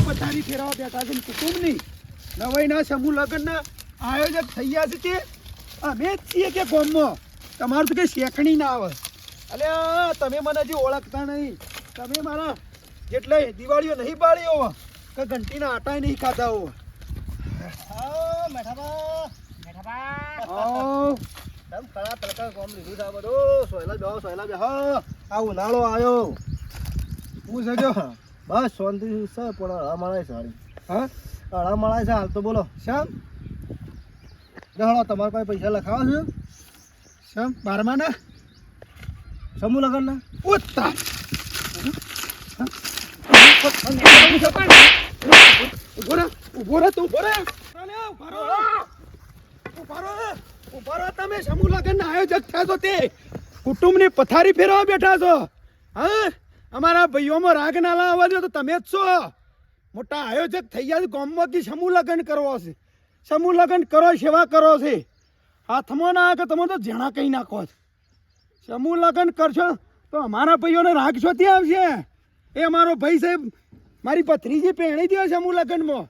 પથારી ફેરવા બેઠા છે કુટુંબની નવાઈના સમૂહ લગ્નના આયોજક થઈ ગયા છે તે અમે જ છીએ કે ગામમાં તમારું તો કંઈ શેકણી ના આવે અલ્યા તમે મને હજી ઓળખતા નહીં તમે મારા જેટલે દિવાળીઓ નહીં પાડી હોવા કે ઘંટીના આટા નહીં ખાતા હોવા ઉનાળો આવ્યો હું સજો બસ શાંતિ છે પણ હળામળાય સારી હા હળામળાય છે હાલ તો બોલો શ્યામ હળો તમારા પાસે પૈસા લખાવો છે શ્યામ બારમાના સમૂહ લગ્નના ઉત્તા ઉભો રહે તું ઉભો રહે તમે સમૂહ લગ્નના આયોજક થયા છો તે કુટુંબની પથારી ફેરવા બેઠા છો હા અમારા ભાઈઓમાં રાગ ના લાવવા દો તો તમે જ છો મોટા આયોજક થઈ ગયા છે ગામમાં કે સમૂહ લગ્ન કરવો છે સમૂહ લગ્ન કરો સેવા કરો છે હાથમાં ના કે તમે તો જેણા કહી નાખો છો સમૂહ લગ્ન કરશો તો અમારા ભાઈઓને રાગ શોધી આવશે એ અમારો ભાઈ સાહેબ મારી પથરીજી પહેણી દે સમૂહ લગ્નમાં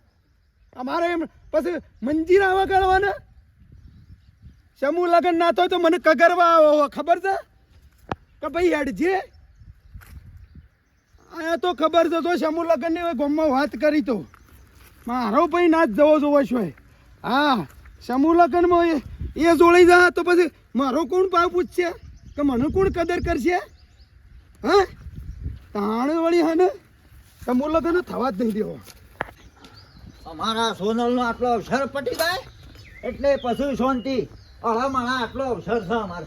અમારે એમ પછી મંજીરા વગાડવાના સમૂહ લગ્ન ના થાય તો મને કગરવા આવો ખબર છે કે ભાઈ હેડજે આયા તો ખબર છે તો સમૂહ લગ્નની ગામમાં વાત કરી તો મારો ભાઈ ના જ જવો જોવો છો હા સમૂહ લગ્નમાં એ જોડી જા તો પછી મારો કોણ ભાવ પૂછશે કે મને કોણ કદર કરશે હા તાણ વળી હા ને સમૂહ લગ્ન થવા જ નહીં દેવો અમારા સોનલનો આટલો અવસર પટી જાય એટલે પછી શાંતિ હળામળા આટલો અવસર છે અમારે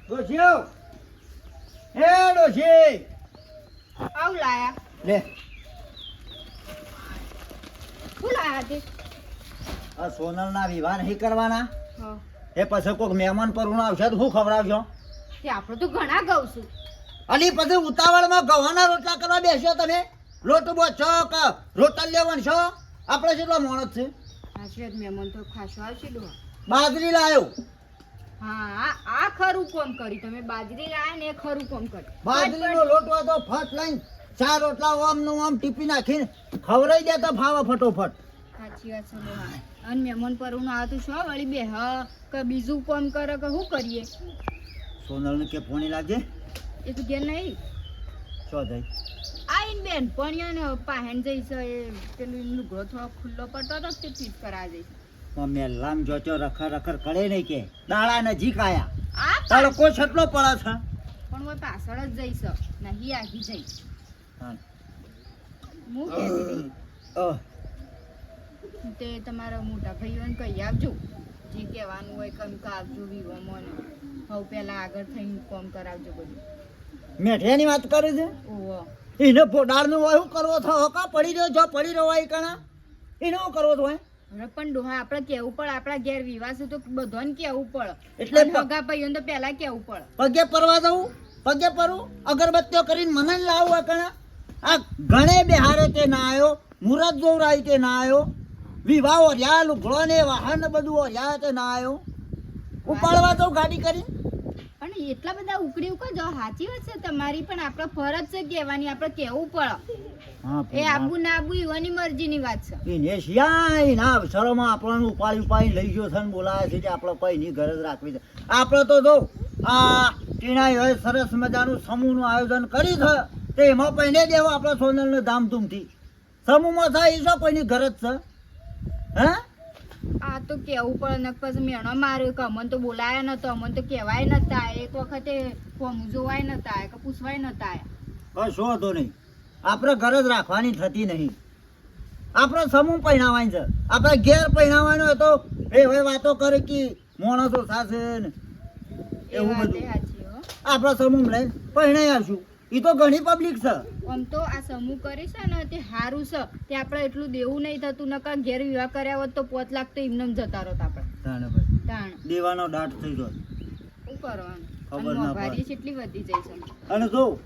ડોશીઓ હે ડોશી આવ લાયા લે શું લાયા તે આ સોનલના વિવાહ નહીં કરવાના હા એ પછી કોઈક મહેમાન પરનું આવશે તો શું ખવડાવશો તે આપણે તો ઘણા ગઉં છું અને પછી ઉતાવળમાં ગવાના રોટલા કરવા બેસ્યો તમે લોટ બોછો કે રોટલ લેવન છો આપણે કેટલો માણસ છે આશીર્વાદ મહેમાન તો ખાસો આવશે ડોહા બાજરી લાવ્યો હા આ ખરું કોમ કરી તમે બાજરી લાયા ને એ ખરું કોમ કરી બાજરીનો લોટ હોય તો ફટ લઈને 4 રોટલા ઓમ નું ઓમ ટીપી નાખીને ખવડાવી દે તો ફાવે ફટોફટ સાચી વાત છે ડોહા અને મહેમાન પરનું આવતું શું વળી બે હા કે બીજું કોમ કરે કે શું કરીએ સોનલને કે ફોની લાગે એ તો ઘેર નહીં શું થઈ આઈન બેન પણ ને પાહેન જઈશ એ પેલું લુગડો થોડો ખુલ્લો પડતો હતો તે ફીટ કરા જઈશ મેલામ જોચો રખર રખર કરે નહીં કે દાડા નજીક આયા આ તડકો છટલો પડે છે પણ હું પાછળ જ જઈશ નહીં આગી જઈશ હા હું કહેતી અહ, હતી તે તમારા મોટા ભાઈઓને કહી આપજો જે કહેવાનું હોય કમ કાપજો વિવોમાં ને હવે પહેલા આગળ થઈને કોમ કરાવજો બધું મેઠિયાની વાત કરે છે ઓહો એને પોડાળનું હોય શું કરવો થયો કા પડી રહ્યો જો પડી રહ્યો હોય કણા એને શું કરવો તો હોય હવે પણ ડોહા આપણે કહેવું પડે આપણા ઘેર વિવાહ છે તો બધાને કહેવું પડે એટલે એટલે હગા ભાઈઓને તો પહેલા કહેવું પડે પગે પરવા દઉં પગે પરું અગરબત્તીઓ કરીને મને જ લાવું હોય કણા આ ઘણે બિહારે તે ના આવ્યો મુહૂર્ત જોવરાય તે ના આવ્યો વિવાહ ઓર્યા લુગડો ને વાહન ને બધું ઓર્યા તે ના આવ્યો ઉપાડવા દઉં ગાડી કરી પણ એટલા બધા ઉકળી ઉકળ જો સાચી વાત છે તમારી પણ આપણે ફરજ છે કહેવાની આપણે કહેવું પડે એ આબુ ના આબુ ઈવાની મરજીની વાત છે એને શિયાય ના અવસરોમાં આપણને ઉપાડી ઉપાડી લઈ ગયો છે ને બોલાવે છે કે આપણે કોઈની ગરજ રાખવી છે આપણે તો જો આ ટીણાએ સરસ મજાનું સમૂહનું આયોજન કરી છે તે એમાં પહેને દેવો આપણે સોનલને ધામધૂમથી સમૂહમાં થાય એ શું કોઈની ગરજ છે હે આ તો કેવું પડે ને પછી મેણો માર્યો કે અમને તો બોલાયા નતો અમને તો કહેવાય નતા એક વખતે ફોર્મ જોવાય નતા કે પૂછવાય નતા કશો હતો નહીં આપણે ગરજ રાખવાની થતી નહીં આપણે સમૂહ પહેણાવાની છે આપણે ઘેર પહેણાવાનો હોય તો એ હવે વાતો કરે કે માણસો સાથે ને એ એવું વાત બધું સાચી હો આપણે સમૂહ લઈને પહેણાઈ આવશું એ તો ઘણી પબ્લિક છે આમ તો આ સમૂહ કરી છે ને તે સારું છે તે આપણે એટલું દેવું નહીં થતું નકર ઘેર વિવાહ કર્યા હોત તો 5 લાખ તો એમને જતા રહો આપણે તાણ દેવાનો દાટ થઈ ગયો શું કરવાનું ખબર અને ના મોંઘવારી કેટલી વધી જાય છે અને જો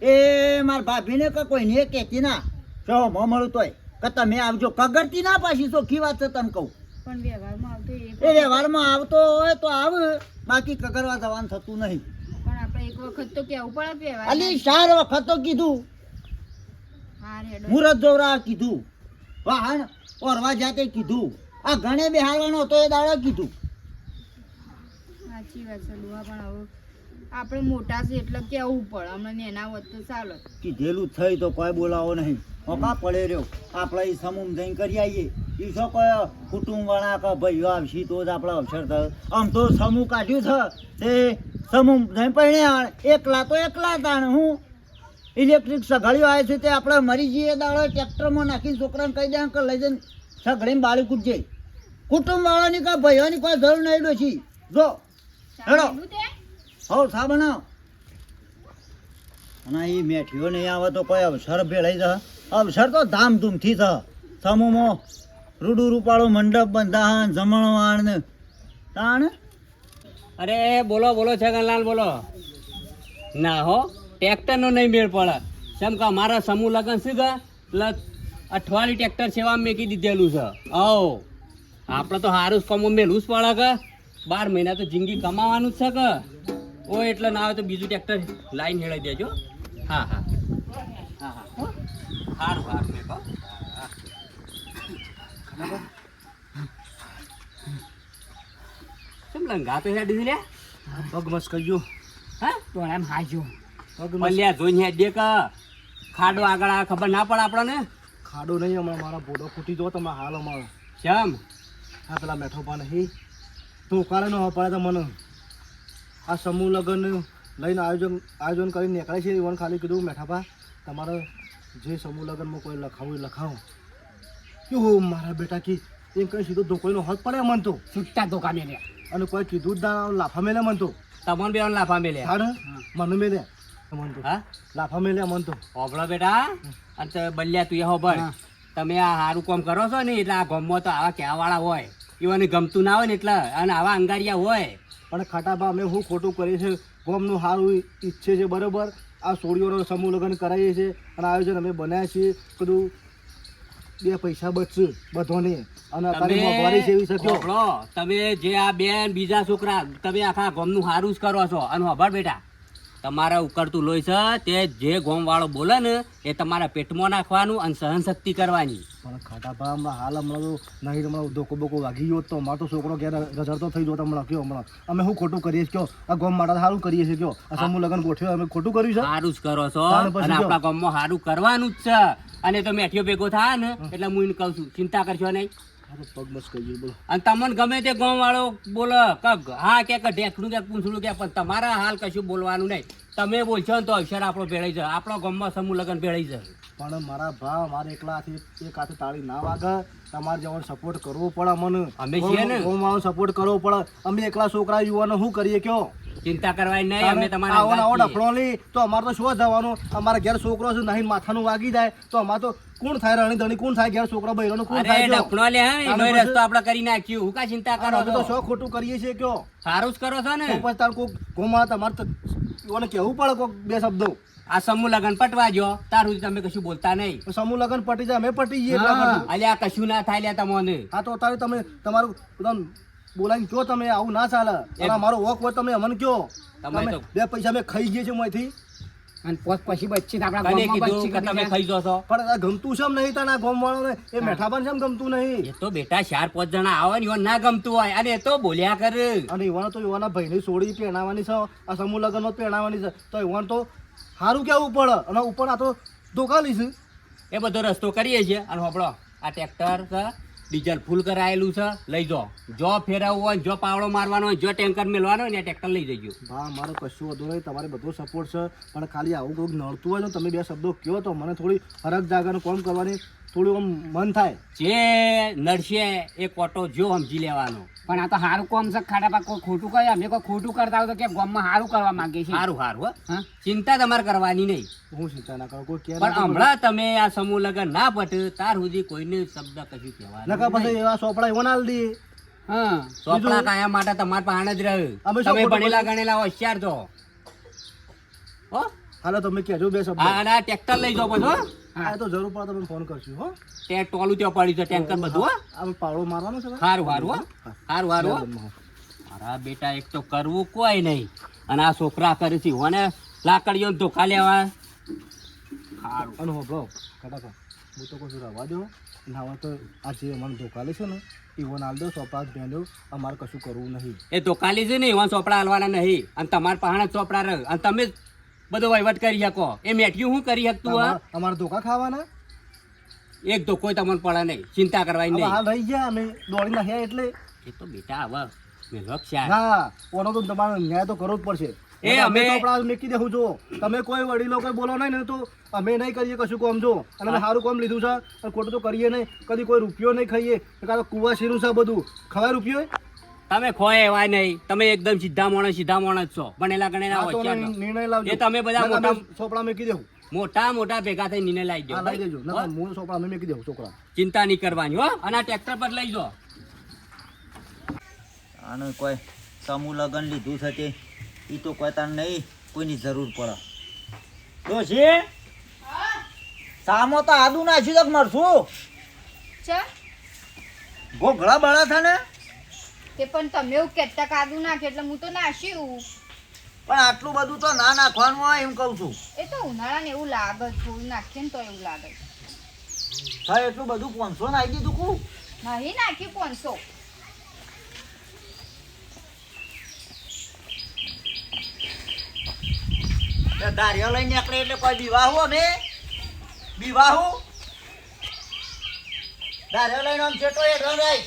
એ માર ભાભીને કે કોઈને કહેતી ના જો મળું તોય કે તમે આવજો કગરતી ના પાછી ચોખ્ખી વાત છે તને કહું પણ વ્યવહારમાં આવતો એ વ્યવહારમાં આવતો હોય તો આવે બાકી કગરવા જવાનું થતું નહીં પણ આપણે એક વખત તો કેવું પડે વ્યવહાર અલી 4 વખત તો કીધું હા રેડો મુહૂર્ત જોવરા કીધું વાહન ઓરવા જાતે કીધું આ ગણે બેહાડવાનો હતો એ દાડે કીધું સાચી વાત છે ડોહા પણ હવે આપણે મોટા છે એટલે કેવું પડે અમને એના વધ તો ચાલો કીધેલું થઈ તો કોઈ બોલાવો નહીં મોકા પડે રહ્યો આપણે એ સમૂહ જઈને કરી આવીએ એ શું કોઈ કુટુંબવાળા કે ભાઈઓ આવશે તો જ આપણે અવસર થયો આમ તો સમૂહ કાઢ્યું છે તે સમૂહ જઈને પહેણે એકલા તો એકલા તાણ હું ઇલેક્ટ્રિક સઘળીઓ આવે છે તે આપણે મરી જઈએ દાડો ટ્રેક્ટરમાં નાખીને છોકરાને કહી દે કે લઈ જઈને સઘળીને બાળી કૂદજે કુટુંબવાળાની કે ભાઈઓની કોઈ જરૂર નહીં ડોશી જો હેડો હો સા બનાવ અને એ મેઠીઓ નહીં આવે તો કોઈ અવસર ભેળાઈ જાય અવસર તો ધામધૂમથી થ સમૂહમાં રૂડું રૂપાળો મંડપ બંધાણ જમણવાણ ને તાણ અરે બોલો બોલો છગનલાલ બોલો ના હો ટ્રેક્ટરનો નહીં મેળ પડે કેમ કે અમારા સમૂહ લગન છે કે એટલે અઠવાડિયું ટ્રેક્ટર સેવા મેકી દીધેલું છે આપણે તો સારું કમો મેલું જ પડે કે 12 મહિના તો જિંદગી કમાવાનું જ છે કે ઓ એટલે ના આવે તો બીજું ટ્રેક્ટર લાઈન હેળાઈ દેજો હા હા હા હા હો. સારું સારું મેં કહો કેમ લંગા તો હેડી લે પગ મસ કરજો હા તો એમ હાજો પલ્યા જોઈને હેડ દે કે ખાડો આગળ આવે ખબર ના પડે આપણને ખાડો નહીં હમણાં મારા બોડો ફૂટી જો તમે હાલ અમારો કેમ આ પેલા મેઠો પા નહીં તો કાલે ન પડે તો મને આ સમૂહ લગ્ન લઈને આયોજન કરીને નીકળે છે એવન ખાલી કીધું મેઠાપા તમારે જે સમૂહ લગ્નમાં કોઈ લખાવું એ લખાવો કેવું મારા બેટા કી એમ કઈ સીધો ધોકોઈનો હદ પડે મન તો છૂટતા ધોકા મેલે અને કોઈ કીધું જ ના લાફા મેલે મન તો તમને બે લાફા મેલે થાળ મને મેલે મન તો હા લાફા મેલે મન તો હોભળો બેટા અને તો બલ્યા તું એ હોભળ તમે આ સારું કામ કરો છો ને એટલે આ ગામમાં તો આવા કહેવાવાળા હોય એવાને ગમતું ના હોય ને એટલે અને આવા અંગારિયા હોય પણ ખાટાબા અમે શું ખોટું કરીએ છીએ ગોમનું સારું ઈચ્છે છે બરાબર આ સોળીઓનો સમૂહ લગ્ન કરાવીએ છીએ અને આયોજન અમે બનાવ્યા છીએ બધું 2 પૈસા બચશે બધોને અને અત્યારે મોંઘવારી છે એવી શક્યો હોભળો તમે જે આ બેન બીજા છોકરા તમે આખા ગામનું સારું જ કરો છો અને હોભળ બેટા તમારા ઉકળતું લોહી છે તે જે ગોમ વાળો બોલે ને એ તમારા પેટમાં નાખવાનું અને સહનશક્તિ કરવાની પણ ખાટાબા હમણાં હાલ હમણાં તો નહીં હમણાં ધોકો બોકો વાગી ગયો તો અમારો તો છોકરો ઘેર રઝળતો થઈ ગયો હમણાં કયો હમણાં અમે શું ખોટું કરીએ છીએ કયો આ ગોમ માટે સારું કરીએ છીએ કયો આ સમૂહ લગ્ન ગોઠવ્યો અમે ખોટું કર્યું છે સારું જ કરો છો તારે પછી અને કયો? આપણા ગામમાં સારું કરવાનું જ છે અને તો મેઠિયો ભેગો થાય ને એટલે હું એને કહું છું ચિંતા કરશો નહીં પગ બસ કહીએ બોલો અને તમને ગમે તે ગામ વાળો બોલો હા કે ઢેકડું કે પૂંછડું કે પણ તમારા હાલ કશું બોલવાનું નહીં તમે બોલશો ને તો અક્ષર આપણો ભેળાઈ જાય આપણો ગામમાં સમૂહ લગ્ન ભેળાઈ જાય પણ મારા ભાવ મારે એકલાથી એક હાથે તાળી ના વાગે તમારે જવાનો સપોર્ટ કરવો પડે મને અમે છીએ ને. ગોમ વાળો સપોર્ટ કરવો પડે અમે એકલા છોકરા યુવાનો શું કરીએ કયો ચિંતા કરવાની નહીં અમે તમારા આવો ને આવો અંગાત છીએ. ડફળો લઈ તો અમારે તો શું જવાનું અમારા ઘેર છોકરો છે નહીં માથાનું વાગી જાય તો અમારે તો કોણ થાય રણી ધણી કોણ થાય ઘેર છોકરા બૈરાનું કોણ અરે થાય કયો? ડફણો લે હા એનો આને રસ્તો આપણે કરી નાખ્યું હું કા ચિંતા કરો અમે તો છો શું ખોટું કરીએ છીએ કયો સારું જ કરો છો ને તો પછી તાર કોક ગોમાં તમારે તો યુવાને કહેવું પડે કોક 2 શબ્દો આ સમૂહ લગ્ન પટવા જો તાર સુધી તમે કશું બોલતા નહીં તો સમૂહ લગ્ન પટી જાય અમે પટી જઈએ એટલા હા, માટે. અલ્યા કશું ના થાય લ્યા તમને હા તો અત્યારે તમે તમારું બધાને બોલાવીને કયો તમે આવું ના ચાલે અને અમારો વોક હોય તમે અમને કયો તમે તમે તો- 2 પૈસા અમે ખાઈ ગઈએ છીએ મોંથી અને પોત પછી બચી આપણા કને ગામમાં કીધું બચી કે તમે કરી ખાઈ જો છો પણ આ ગમતું છે એમ નહીં તને આ ગોમવાળોને એ મેઠાબાને છે એમ ગમતું નહીં એ તો બેટા 4-5 જણા આવે ને ઈવન ના ગમતું હોય અને એ તો બોલ્યા કરે અને યુવાનો તો યુવાના ભાઈની સોડી પહેણાવવાની છે આ સમૂહ લગ્નમાં પહેણાવવાની છે તો યુવાન તો સારું કેવું પડે અને ઉપર આ તો ધોકા લઈશું એ બધો રસ્તો કરીએ છીએ અને હોબળો આ ટ્રેક્ટર છે ડીઝલ ફૂલ કરાયેલું છે લઈ જો જો ફેરવવું હોય જો પાવડો મારવાનો હોય જો ટેન્કર મેળવાનો હોય ને ટ્રેક્ટર લઈ જજો હા મારો કશું વધુ નહીં તમારે બધો સપોર્ટ છે પણ ખાલી આવું કોઈક નડતું હોય ને તમે 2 શબ્દો કહો તો મને થોડી ફરક જાગવાનું કોમ કરવાની થોડું આમ મન થાય જે નડશે એ કોટો જો સમજી લેવાનો પણ આ તો સારું કોમ છે ખાડા પા કોઈ ખોટું કરે અમે કોઈ ખોટું કરતા હોય તો કે ગામમાં સારું કરવા માંગે છે સારું સારું હો હા? ચિંતા તમારે કરવાની નહીં હું ચિંતા ના કરું કોઈ કહે પણ હમણાં તમે આ સમૂહ લગ્ન ના પટે તાર સુધી કોઈને શબ્દ કશું કહેવાનું નકા પછી એવા સોપડા એવા ના દઈએ હા ચોપડા કાયા માટે તમારે પાસે જ રહે અમે શું તમે ખોટું ભણેલા બોલીએ? ગણેલા હોશિયાર છો હો હાલો તમે કહેજો 2 શબ્દો હા અને આ ટ્રેક્ટર લઈ જાઓ પછી હો હા એ તો જરૂર પડે તમે ફોન કરશું હો તે ટોલું ત્યાં પડ્યું છે ટેન્કર બધું હો આમ પાવડો મારવાનો છે સારું સારું હો સારું સારું હો મારા બેટા એક તો કરવું કોઈ નહીં અને આ છોકરા કરે છે ઓને લાકડીઓ ધોકા લેવા સારું અને હોભળો કાકા હું તો કહું છું રવા દો ના હોય તો આ જે અમારે ધોકાલે છે ને ઈવન હાલ દો સોપડા ભેંડો અમારે કશું કરવું નહીં. એ તો કાલી છે ને એવા ચોપડા હાલવાના નહીં અને તમારા પાહણા ચોપડા રહે અને તમે જ બધો વહીવટ કરી શકો. એ મેઠ્યું હું કરી શકતું હા? અમારે ધોકા ખાવાના એક તો કોઈ તમને પડે નહીં, ચિંતા કરવાની હવે નહીં. હાલ રહી ગયા અમે દોડી નાખ્યા એટલે એ તો બેટા હવે મેલક શાહ. ના ઓનો તો તમારે ન્યાય તો કરવો જ પડશે. એ અમે ચોપડા મેકી દેવું જો તમે કોઈ વડીલો કોઈ બોલો નહીં ને તો અમે નહીં કરીએ કશું કામ જો અને અમે સારું કામ લીધું છે અને ખોટું તો કરીએ નહીં. કદી કોઈ રૂપિયો નહીં ખાઈએ કાં તો કુવા શીરું છે બધું ખવાય રૂપિયો તમે ખોય એવા નહીં, તમે એકદમ સીધા માણસ જ છો, ભણેલા ગણેલા આ તો હોશિયાર છો. નિર્ણય લાવજો. એ તમે બધા નકર અમે મોટા ચોપડા મેકી દેવું. મોટા ભેગા થઈ નિર્ણય લાવી હા લઈ દેજો દો. નકર હું ચોપડા અમે મેકી દેવું છોકરા. ચિંતા નહીં કરવાની હો. અને આ ટ્રેક્ટર પર લઈ જાઓ. આનું કોઈ સમૂહ લગ્ન લીધું છે તે એ તો કોઈ તાર નહીં કોઈની જરૂર પડે. ડોશી સામો તો આદુ નાખી દો મરશું છે ઘોઘળા બળા છે ને તે પણ તમે એવું કહેતા કાદુ નાખે એટલે હું તો નાખ્યું. પણ આટલું બધું તો ના નાખવાનું હોય એમ કહું છું. એ તો ઉનાળાને એવું લાગે થોડું નાખીએ ને તો એવું લાગે. હા એટલું બધું 500 નાખી દીધું કું નહીં નાખ્યું 500. ધાર્યો લઈને નીકળે એટલે કોઈ બીવાહું અમે બીવાહું ધાર્યો લઈને આમ છેટો એ રંગાઈ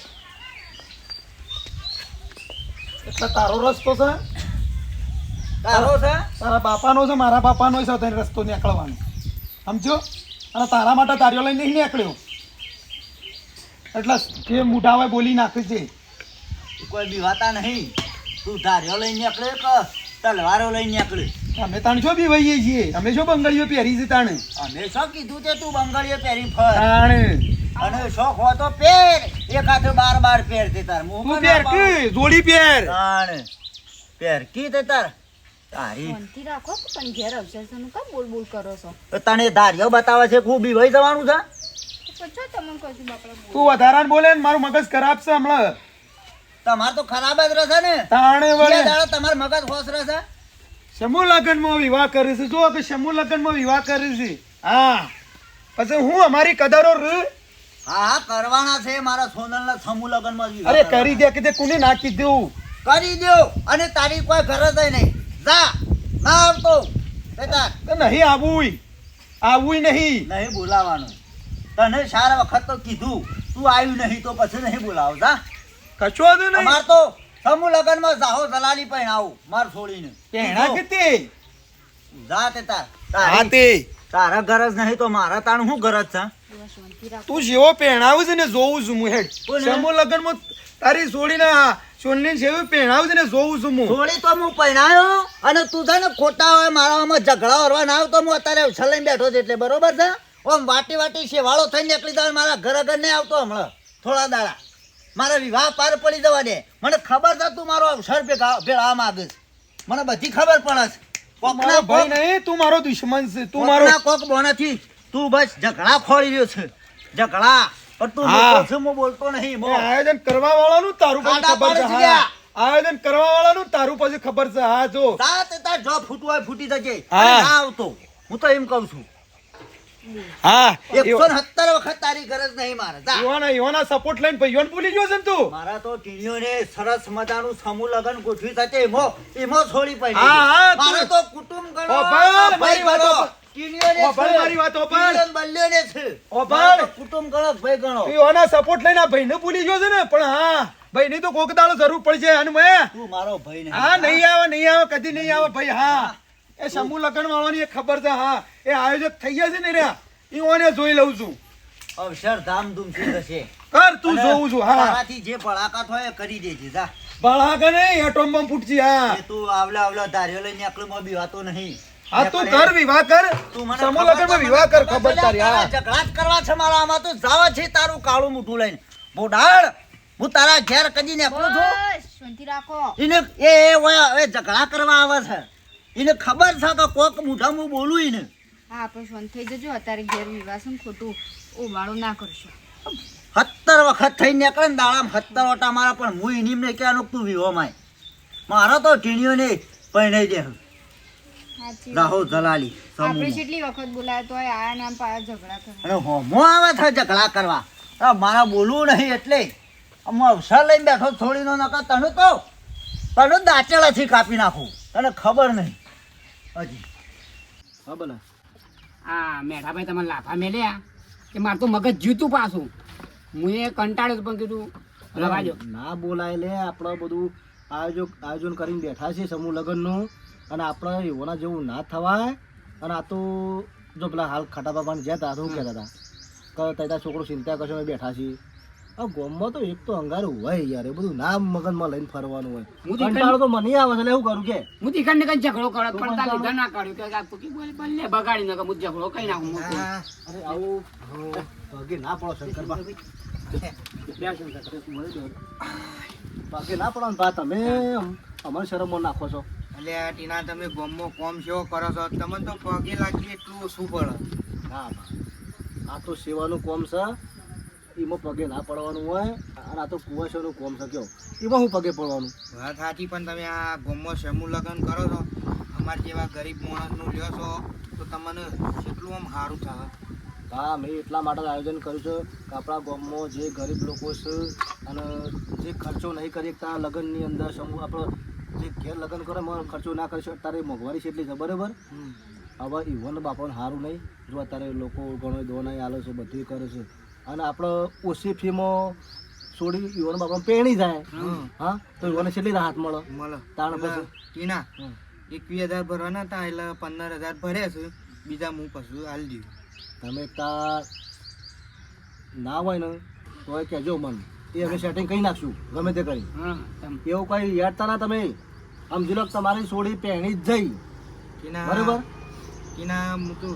એટલે તારો રસ્તો છે, તારો છે તારા બાપાનો છે, મારા બાપાનો છે, તને રસ્તો નીકળવાનો સમજો. અને તારા માટે તારીઓ લઈને નહીં નીકળ્યો એટલે જે મોઢા હોય બોલી નાખે છે. કોઈ બીવાતા નહીં. તું ધાર્યો લઈને નીકળે કે તલવારો લઈને નીકળે. અમે તાણ શું બી વહીએ છીએ, અમે શું બંગડીઓ પહેરી છે તાણે અમે શું કીધું તે તું બંગાળીઓ પહેરી ફર તાણે અને શોખ હોય તો પહેર એક હાથે બાર પહેર તે તાર તું પહેર કે જોડી પહેર. પહેર કી તે તાર તારી શાંતિ રાખો કે પણ ઘેર અવસર છે નું કાં બોલ બોલ કરો છો? તો તને ધાર્યો બતાવે છે ખૂબ બીવાઈ જવાનું છે. તો પછી તમને કશું બાપડા બોલ. તું વધારાને બોલે ને મારું મગજ ખરાબ છે હમણાં. તમાર તો ખરાબ જ રહેશે ને તાણે બે વળે દાડો તમાર મગજ હોશ રહેશે. સમૂહ લગ્નમાં વિવાહ કરે છે. જો કે સમૂહ લગ્નમાં વિવાહ કરે છે. હા પછી હું અમારી કદરો હા કરવાના છે મારા સોનલના સમૂહ લગ્નમાં જ વિવાહ અરે કરવાના. કરી દે કે તે કોને નાખી દેવું. કરી દો અને તારી કોઈ ગરજ નહીં. જા ના આવતો બેટા તો નહીં આવું નહીં. નહીં બોલાવાનું. તને સારા વખત તો કીધું તું આવ્યું નહીં તો પછી નહીં બોલાવો. જા કશો જ નહીં. અમાર તો સમૂહ લગ્નમાં જાહો દલાલી પણ આવું માર છોડીને પહેણા કે તે જા તે તાર હા તારી- તે તારા ગરજ નહીં તો મારા તાણ શું ગરજ છે? શાંતિ રાખો. તું જેવો પહેણાવું છે ને જોઉં છું હું હેડ. કોને? સમૂહ લગ્નમાં તારી છોડીને સોનલી જેવું પહેણાવું છે ને જોઉં છું હું. છોડી તો હું પહેણાયો અને તું છે ને ખોટા હોય મારામાં ઝઘડા કરવા ના આવતો હું અત્યારે છલાઈને બેઠો છે એટલે બરોબર છે. ઓમ વાટી શેવાળો થઈને નીકળી જાય મારા ઘર આગળ નહીં આવતો હમણાં થોડા દાડા મારા વિવાહ પાર પડી જવા દે. મને ખબર છે તું મારો અવસર ભેળા માંગે છે. મને બધી ખબર પડે છે. મારો ભાઈ નહીં, તું મારો દુશ્મન છે. તું મારો કોક બોનાથી તું બસ ઝઘડા ખોળી રહ્યો છે. ઝઘડા પણ તું હા. બોલતો છે, હું બોલતો નહીં. એ આયોજન કરવા વાળાનું તારું પછી આડા ખબર છે. પાડે છે હા. ગયા. આયોજન કરવા વાળાનું તારું પછી ખબર છે. હા જો તાર જો ફૂટવું હોય ફૂટી જજે. હા. અને ના આવતો હું તો એમ કહું છું. હા 170 વખત તારી ગરજ નહીં મારે. જા. યુવાના સપોર્ટ લઈને ભાઈઓને ભૂલી ગયો છે ને તું. મારા તો ટીણીઓને સરસ મજાનું સમૂહ લગ્ન ગોઠવી શકે એમો છોડી પડી. હા, હા, મારે તું- તો કુટુંબ ગણો, ઓભાળ, ભાઈ મારી વાત ગણો. ઓભાળ. ટીણીઓને ઓભાળ, છે. મારી વાત ઓભાળ. ટીણીઓને બલ્યોને છે. ઓભાળ. મારે તો કુટુંબ ગણો, ભાઈ ગણો. યુવાના સપોર્ટ લઈને આ ભાઈને ભૂલી ગયો છે ને. પણ હા ભાઈની તો કોક દાડો જરૂર પડશે. અને મેં તું મારો ભાઈ નહીં. હા નહીં આવે કદી નહીં આવે ભાઈ. હા એ સમૂહ લગ્ન વાળાની એક ખબર છે. હા એ આયોજક થઈ ગયા છે ને રે એ ઓને જોઈ લઉં છું. અવસર ધામધૂમથી થશે. કર તું અને જોઉં છું. હા તારાથી જે ભડાકાત હોય એ કરી દેજે. જા. ભળાકે નહીં એટોમ બમ ફૂટજી. હા એ તું આવલા ધાર્યો લઈને આકલુમાં બીવાતો નહીં. હા તું કર વિવાહ કર. તું મને સમૂહ ખબર લગ્નમાં છે, વિવાહ મને કર. ખબર ખબર છે, તારી. તારા હા ઝઘડા જ કરવા છે મારા. આમાં તો જાવ છે તારું કાળું મોઢું લઈને. બોડાળ હું તારા ઘેર કદી નીકળું છું. બસ શાંતિ રાખો. એને એ હવે ઝઘડા કરવા આવે છે. એને ખબર છે કે કોક મોઢા હું બોલું એને. હા આપણે શાંત થઈ જજો. અત્યારે ઘેર વિવાહ છે ને ખોટું ઓવાળો ના કરશો. 70 વખત થઈ નીકળે ને દાડામાં 70 ઓટા મારા પણ હું એની ને કહેવાનું કે તું વિવો માય મારો તો ટીણીઓ ને પહેણાઈ દે. હા સાચી રાહો દલાલી આપણે સમૂહમાં. કેટલી વખત બોલાય તો આયા નામ પાયા ઝઘડા કરે અને હોમો આવે છે ઝઘડા કરવા. હવે મારા બોલવું નહીં એટલે આમ અવસર લઈને બેઠો થોડીનો નકર તને દાંચેલાથી કાપી નાખું, તને ખબર નહીં હજી. હા બના આ મેઠાભાઈ તમે લાફા મેલ્યા કે મારે તો મગજ જીતું પાછું. હું એ કંટાળ્યો પણ કીધું રવાજો. ના બોલાય લે, આપણે બધું આયોજન કરીને બેઠા છીએ સમૂહ લગ્નનું, અને આપણે એવોના જેવું ના થવાય. અને આ તો જો પેલા હાલ ખાટા બાબાને જ્યાં હતા શું કહેતા હતા કે તારા છોકરો ચિંતા કરશો અમે બેઠા છીએ. આ ગામમાં તો એક તો અંગારું હોય યાર, એ બધું નામ મગજમાં લઈને ફરવાનું હોય. હું તો કંટાળો તો મને આવે છે, એટલે એવું કરું કે હું તીકણ ને કઈ ઝઘડો કરો પણ તાર લીધા ના કર્યું કે આ કુકી બોલે બલ્લે બગાડી નાખે. હું ઝઘડો કઈ નાખું મોટો. અરે આવું પગે ના પડો શંકરબા, પગે ના પડો ને બા, તમે અમારી શરમમાં નાખો છો. એટલે આ ટીના તમે ગોમમાં કોમ સેવો કરો છો, તમને તો પગે લાગી એટલું ઓછું પડે. ના બા, આ તો સેવાનું કોમ છે, એમાં પગે ના પડવાનું હોય. અને આ તો કુવાસોનું કોમ છે, કયો એમાં હું પગે પડવાનું. વાત સાચી, પણ તમે આ ગોમમાં સમૂહ લગ્ન કરો છો, અમારા જેવા ગરીબ માણસનું લ્યો છો, તો તમને કેટલું આમ સારું થાય. હા, મેં એટલા માટે આયોજન કર્યું છે કે આપણા ગામમાં જે ગરીબ લોકો છે અને જે ખર્ચો નહીં કરી શકતા લગ્નની અંદર, સમૂહ આપણો જે ઘેર લગ્ન કરે એમાં ખર્ચો ના કરી શકે, અત્યારે મોંઘવારી છે એટલી છે બરાબર. હવે ઈવન બાપાને સારું નહીં, જો અત્યારે લોકો ઘણો દોનાઈ આલે છે, બધું કરે છે, અને આપણે ઓછી ફીમાં છોડી ઈવન બાપાને પહેણી જાય. હા, તો ઈવને કેટલી રાહત મળે. મળે તાણ પછી ટીના 21,000 ભરવાના હતા, એટલે 15,000 ભર્યા છે, બીજા હું પછી હાલ દઉં. તમે તાર ના હોય ને તો એ કહેજો મને, એ અમે સેટિંગ કરી નાખશું ગમે તે કરી. હા તમ એવું કઈ યાદતા ના તમે, સમજી લો કે તમારી સોડી પહેણી જ જઈ ટીના બરોબર. ટીના હું તો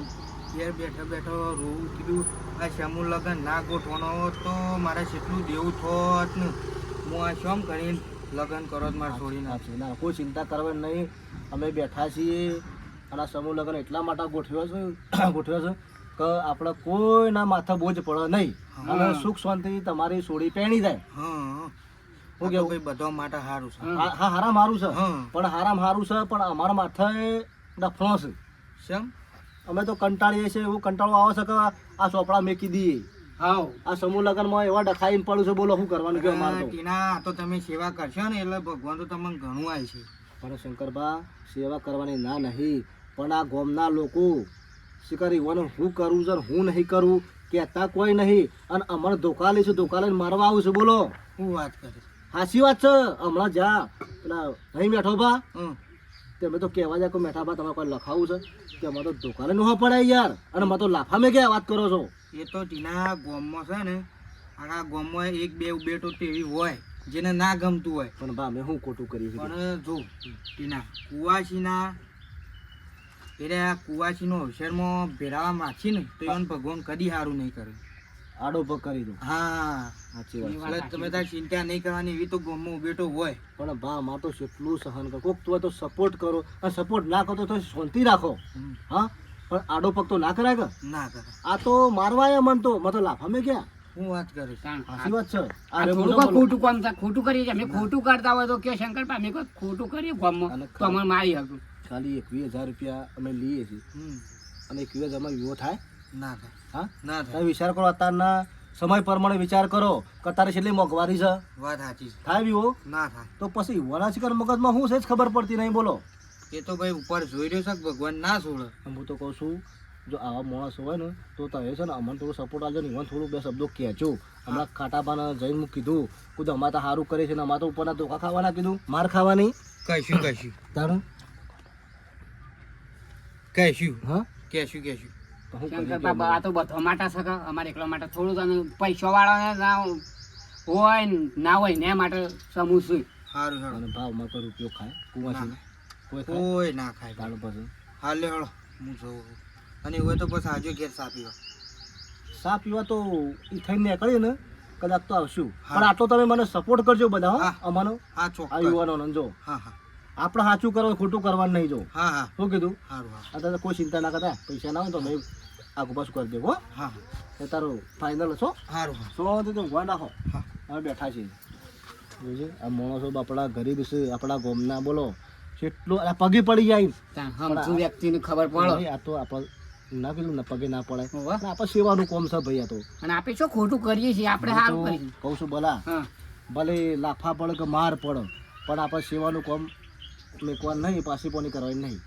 ઘેર બેઠો બેઠો રોવું, કીધું આ સમૂહ લગ્ન ના ગોઠવાનો હોત તો મારે કેટલું દેવું થોત ને હું આ શોમ કરીને લગ્ન કરો જ મારે છોડીને. ના, કોઈ ચિંતા કરવાની નહીં, અમે બેઠા છીએ. અને આ સમૂહ લગ્ન એટલા માટે ગોઠવ્યો છે કે આપણે કોઈના માથા બોજ પડે નહીં, અને સુખ શાંતિ તમારી સોડી પહેણી જાય. હા, હું હું કેવું? કેવું બધા માટે સારું છે. હા, હારા મારું છે, હા. પણ હારામ હારું છે, પણ અમારા માથે ડફણો છે. શેમ? અમે તો કંટાળીએ છીએ, એવું કંટાળો આવે છે કે આ ચોપડા મેકી દઈએ. હાવ આ સમૂહ લગ્નમાં એવા ડખાઈને પડ્યું છે, બોલો શું કરવાનું કે અમારે તો. ટીના, તો તમે સેવા કરશો ને એટલે ભગવાન તો તમને ઘણું આવે છે. પણ શંકરબા, સેવા કરવાની ના નહીં, પણ આ ગામના લોકો શિકારી હોવાનું હું કરું છે ને હું નહીં કરું કહેતા કોઈ નહીં, અને અમારે ધોકા લઈશું, ધોકા લઈને મારવા આવું છું. બોલો શું વાત કરે? સાચી વાત છે. હમણાં જા પેલા નહીં બેઠો ભા, હમ. તમે તો કહેવા જાય કે મેઠા ભા તમારે કોઈ લખાવું છે કે અમારે તો ધોકા લઈને ન પડે યાર, અને મારે તો લાફા મેં ક્યાં વાત કરો છો. એ તો ટીના ગોમમાં છે ને, આખા ગોમમાં એક બે બેટો તેવી હોય જેને ના ગમતું હોય. પણ ભા મેં શું ખોટું કર્યું છે? પણ જો ટીના, કુવાસીના એટલે આ કુવાસીનો અવસરમાં ભેરાવા માગશે ને તો એને ભગવાન કદી સારું નહીં કરે. આડો પગ કરી દો. હા, સાચી વાત છે. એટલે તમે તાર ચિંતા નહીં કરવાની, એવી તો ગોમમાં બેટો હોય. પણ ભા મારે તો કેટલું સહન કરો, કોક તો સપોર્ટ કરો, અને સપોર્ટ ના કરો તો શાંતિ રાખો. હા, પણ આડો પગ તો ના કરાય કે. ના કરે. આ તો મારવાય મન તો મને તો લાફા મેં ક્યાં. હું વાત કરીશ. સાચી વાત છે. આ થોડું કોઈ ખોટું કામ થાય, ખોટું કરીએ છીએ. અમે ખોટું કરતા હોય તો કે શંકર અમે કોઈ ખોટું કરીએ ગામમાં અને તો અમારે મારી હતું. ખાલી 21,000 રૂપિયા અમે લઈએ છીએ, અને 21,000 વિવો થાય. ના થાય. હા, ના તમે થાય. વિચાર કરો, અત્યારના સમય પ્રમાણે વિચાર કરો કે તારે છેલ્લી મોંઘવારી છે, વાત સાચી છે. થાય વિવો ના થાય. તો પછી યુવાના શિકાર મગજમાં શું છે જ ખબર પડતી નહીં. બોલો, એ તો ભાઈ ઉપર જોઈ રહ્યો છે કે ભગવાન ના છોડે. હું તો કહું છું, જો આવા માણસ હોય ને તો તમે છે ને અમને થોડું સપોર્ટ આપજો ને, ઇવન થોડું બે શબ્દો કહેજો. હમણાં ખાટાપાને જઈને હું કીધું કુદ અમારે તો સારું કરે છે ને અમારે તો ઉપરના ધોકા ખાવાના કીધું, માર ખાવાની. કહીશું કહીશું તારું કહીશું હા, કહેશું કહેશું. તો હું શંકર કરી બાબા આ તો બધો માટે છે કે અમારે એકલા માટે થોડું તને પૈસા વાળાને ના હોય ને ના હોય ને એ માટે સમૂહ છું. સારું અને હેળો. ભાવમાં કોઈ રૂપિયો ખાય કુવાસી કોઈ ખાય કોઈ ના ખાય. તારું પછી હાલ લે હેળો, હું જોઉં. અને એવું હોય તો પછી આજે ઘેર સા પીવા. સા પીવા તો એ થઈને નીકળીએ ને કદાચ તો આવશું. હા. પણ આટલો તમે મને સપોર્ટ કરજો બધા હો, હા. અમારો હા આ ચોક્કસ. યુવાનોને. જો હા હા આપણે સાચું કરો, ખોટું કરવાનું નહીં. જો હા હા શું કીધું, સારું હા અત્યારે કોઈ ચિંતા ના કરતા, પૈસા ના હોય તો મેં આગુ પાછું કરી દેવું. હો, હા એ તારું ફાઇનલ છો સારું હા. સો તો ઊંઘવા નાખો. અમે બેઠા છીએ. જોજે આ માણસો આપણા ગરીબ છે, આપણા ગામના. બોલો કેટલું આ પગે પડી જાય સમજુ વ્યક્તિને ખબર પડે નહીં, આ તો આપણે ના પેલું ના પગે ના પડાય હોવે. અને આપણે સેવાનું કોમ છે ભાઈ આ તો અને આપણે શું ખોટું કરીએ છીએ આપણે હું સારું તો કરીએ કહું છું ભલા હા ભલે લાફા પડે કે માર પડે પણ આપણે સેવાનું કોમ મેકવાનું નહીં, પાછી પોની કરવાની નહીં.